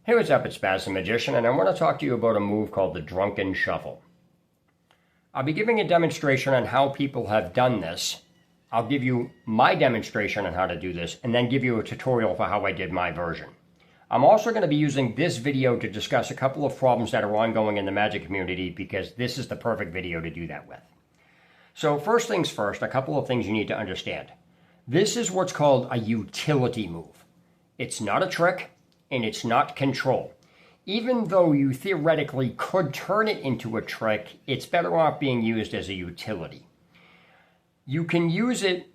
Hey, what's up? It's Baz the Magician, and I want to talk to you about a move called the drunken shuffle. I'll be giving a demonstration on how people have done this. I'll give you my demonstration on how to do this, and then give you a tutorial for how I did my version. I'm also going to be using this video to discuss a couple of problems that are ongoing in the magic community, because this is the perfect video to do that with. So first things first, a couple of things you need to understand. This is what's called a utility move. It's not a trick, and it's not control. Even though you theoretically could turn it into a trick, it's better off being used as a utility. You can use it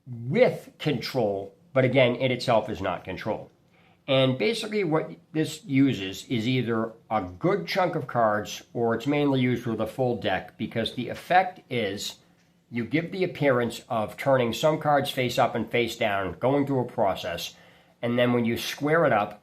with control, but again, it itself is not control. And basically what this uses is either a good chunk of cards, or it's mainly used with a full deck, because the effect is you give the appearance of turning some cards face up and face down, going through a process, and then when you square it up,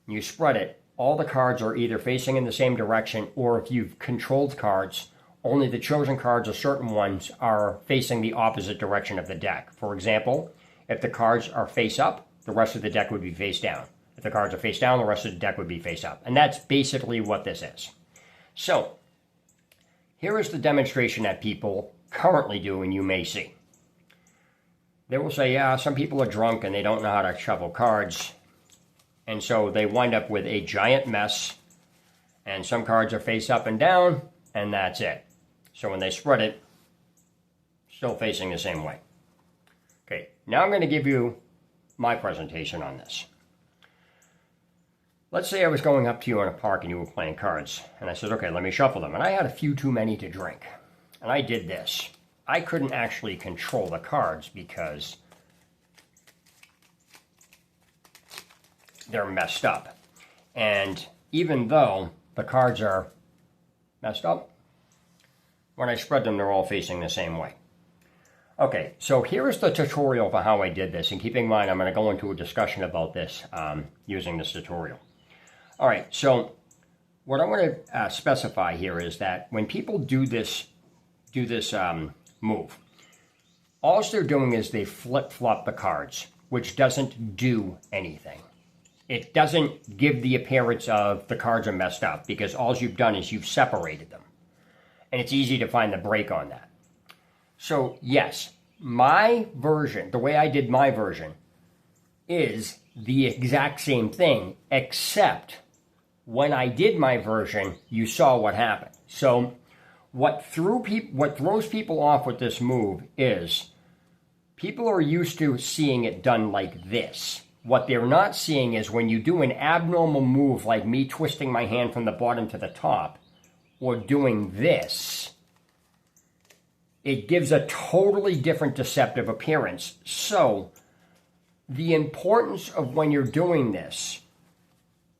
you spread it, all the cards are either facing in the same direction, or if you've controlled cards, only the chosen cards or certain ones are facing the opposite direction of the deck. For example, if the cards are face up, the rest of the deck would be face down. If the cards are face down, the rest of the deck would be face up. And that's basically what this is. So, here is the demonstration that people currently do and you may see. They will say, yeah, some people are drunk and they don't know how to shuffle cards. And so they wind up with a giant mess. And some cards are face up and down, and that's it. So when they spread it, still facing the same way. Okay, now I'm going to give you my presentation on this. Let's say I was going up to you in a park and you were playing cards. And I said, okay, let me shuffle them. And I had a few too many to drink. And I did this. I couldn't actually control the cards because they're messed up. And even though the cards are messed up, when I spread them, they're all facing the same way. Okay, so here is the tutorial for how I did this. And keep in mind, I'm going to go into a discussion about this using this tutorial. All right, so what I want to specify here is that when people do this move, all they're doing is they flip-flop the cards, which doesn't do anything. It doesn't give the appearance of the cards are messed up, because all you've done is you've separated them. And it's easy to find the break on that. So yes, my version, the way I did my version, is the exact same thing, except when I did my version, you saw what happened. So what throws people off with this move is people are used to seeing it done like this. What they're not seeing is when you do an abnormal move like me twisting my hand from the bottom to the top, or doing this, it gives a totally different deceptive appearance. So the importance of when you're doing this,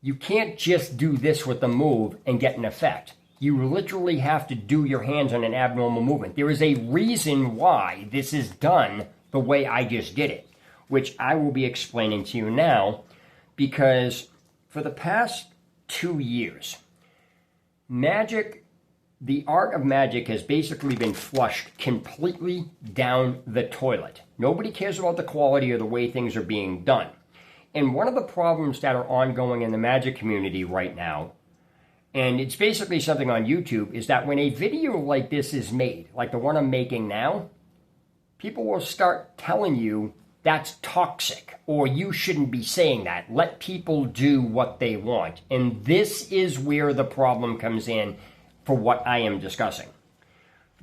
you can't just do this with the move and get an effect. You literally have to do your hands on an abnormal movement. There is a reason why this is done the way I just did it, which I will be explaining to you now, because for the past 2 years, magic, the art of magic has basically been flushed completely down the toilet. Nobody cares about the quality or the way things are being done. And one of the problems that are ongoing in the magic community right now, and it's basically something on YouTube, is that when a video like this is made, like the one I'm making now, people will start telling you that's toxic, or you shouldn't be saying that. Let people do what they want. And this is where the problem comes in for what I am discussing.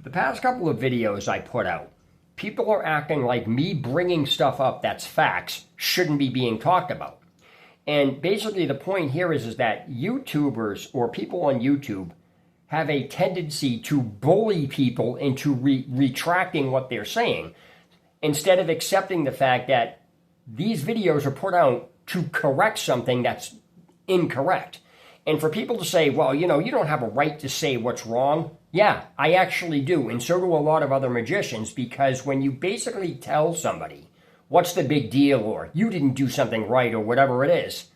The past couple of videos I put out, people are acting like me bringing stuff up that's facts shouldn't be being talked about. And basically the point here is that YouTubers or people on YouTube have a tendency to bully people into retracting what they're saying, instead of accepting the fact that these videos are put out to correct something that's incorrect. And for people to say, well, you know, you don't have a right to say what's wrong. Yeah, I actually do. And so do a lot of other magicians, because when you basically tell somebody, what's the big deal, or you didn't do something right, or whatever it is,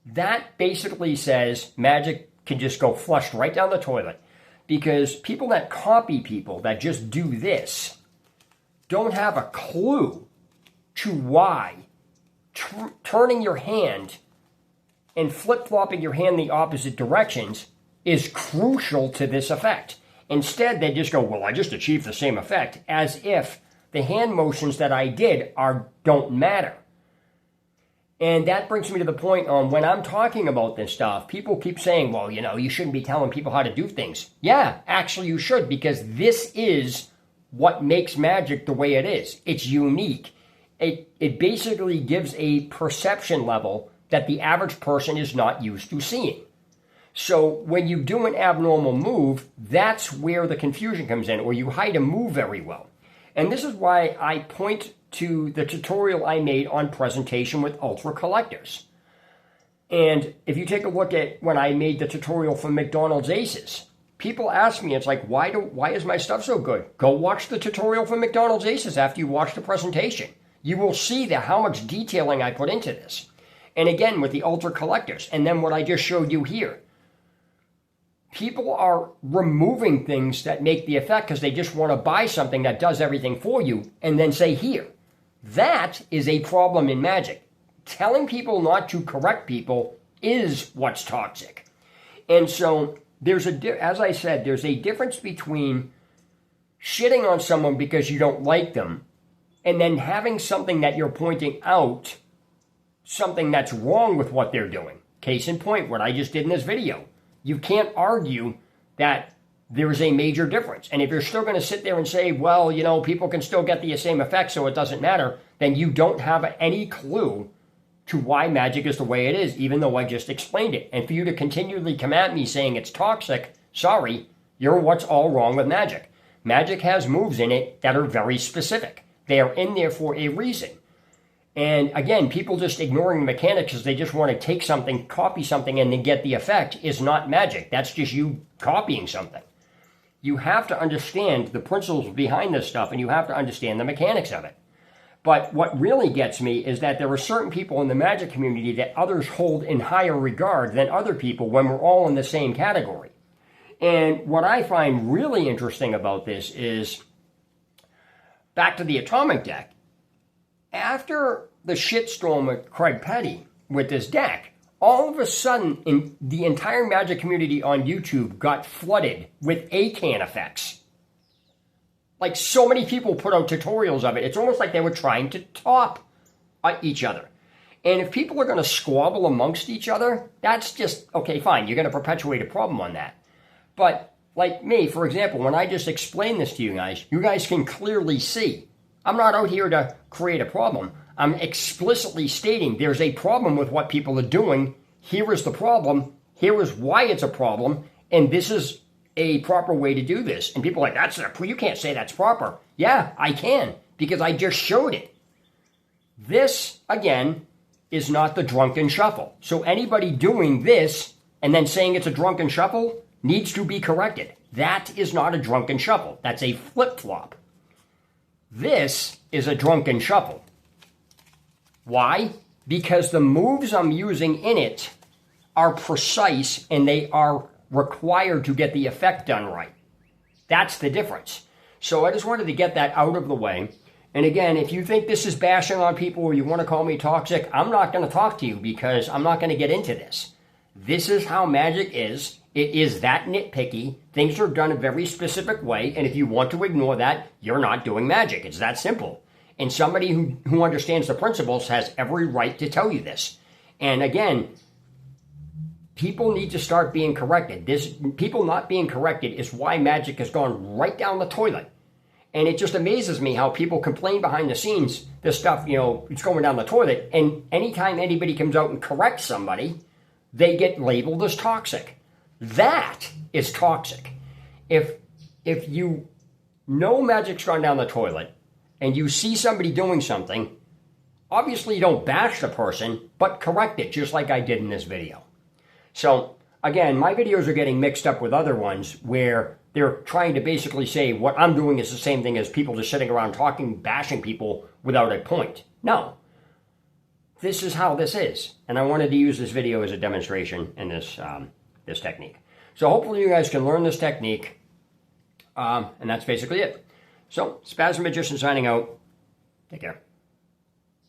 that basically says magic can just go flushed right down the toilet. Because people that copy people that just do this don't have a clue to why turning your hand And flip-flopping your hand the opposite directions is crucial to this effect. Instead, they just go, well, I just achieved the same effect, as if the hand motions that I did don't matter. And that brings me to the point on when I'm talking about this stuff, people keep saying, well, you shouldn't be telling people how to do things. Yeah, actually you should, because this is what makes magic the way it is. It's unique. It basically gives a perception level that the average person is not used to seeing. So when you do an abnormal move, that's where the confusion comes in, or you hide a move very well. And this is why I point to the tutorial I made on presentation with ultra collectors. And if you take a look at when I made the tutorial for McDonald's Aces, people ask me, it's like, why is my stuff so good? Go watch the tutorial for McDonald's Aces after you watch the presentation. You will see how much detailing I put into this. And again, with the ultra collectors, and then what I just showed you here. People are removing things that make the effect because they just want to buy something that does everything for you and then say, here. That is a problem in magic. Telling people not to correct people is what's toxic. And so as I said, there's a difference between shitting on someone because you don't like them and then having something that you're pointing out, something that's wrong with what they're doing. Case in point, what I just did in this video. You can't argue that there's a major difference. And if you're still going to sit there and say, well, people can still get the same effect, so it doesn't matter, then you don't have any clue to why magic is the way it is, even though I just explained it. And for you to continually come at me saying it's toxic, sorry, you're what's all wrong with magic. Magic has moves in it that are very specific. They are in there for a reason. And again, people just ignoring the mechanics because they just want to take something, copy something, and then get the effect is not magic. That's just you copying something. You have to understand the principles behind this stuff, and you have to understand the mechanics of it. But what really gets me is that there are certain people in the magic community that others hold in higher regard than other people when we're all in the same category. And what I find really interesting about this is, back to the atomic deck, after the shitstorm with Craig Petty with this deck, all of a sudden the entire magic community on YouTube got flooded with ACAN effects. Like, so many people put out tutorials of it. It's almost like they were trying to top each other. And if people are going to squabble amongst each other, that's just, okay, fine. You're going to perpetuate a problem on that. But like me, for example, when I just explained this to you guys can clearly see. I'm not out here to create a problem. I'm explicitly stating there's a problem with what people are doing. Here is the problem. Here is why it's a problem. And this is a proper way to do this. And people are like, you can't say that's proper. Yeah, I can, because I just showed it. This, again, is not the drunken shuffle. So anybody doing this and then saying it's a drunken shuffle needs to be corrected. That is not a drunken shuffle. That's a flip-flop. This is a drunken shuffle. Why? Because the moves I'm using in it are precise and they are required to get the effect done right. That's the difference. So I just wanted to get that out of the way. And again, if you think this is bashing on people or you want to call me toxic, I'm not going to talk to you because I'm not going to get into this. This is how magic is. It is that nitpicky. Things are done a very specific way. And if you want to ignore that, you're not doing magic. It's that simple. And somebody who understands the principles has every right to tell you this. And again, people need to start being corrected. People not being corrected is why magic has gone right down the toilet. And it just amazes me how people complain behind the scenes, this stuff, it's going down the toilet. And anytime anybody comes out and corrects somebody, they get labeled as toxic. That is toxic. If you know magic's gone down the toilet and you see somebody doing something, obviously you don't bash the person, but correct it, just like I did in this video. So, again, my videos are getting mixed up with other ones where they're trying to basically say what I'm doing is the same thing as people just sitting around talking, bashing people without a point. No. This is how this is. And I wanted to use this video as a demonstration in this technique. So hopefully you guys can learn this technique. And that's basically it. So, Spasm Magician signing out. Take care.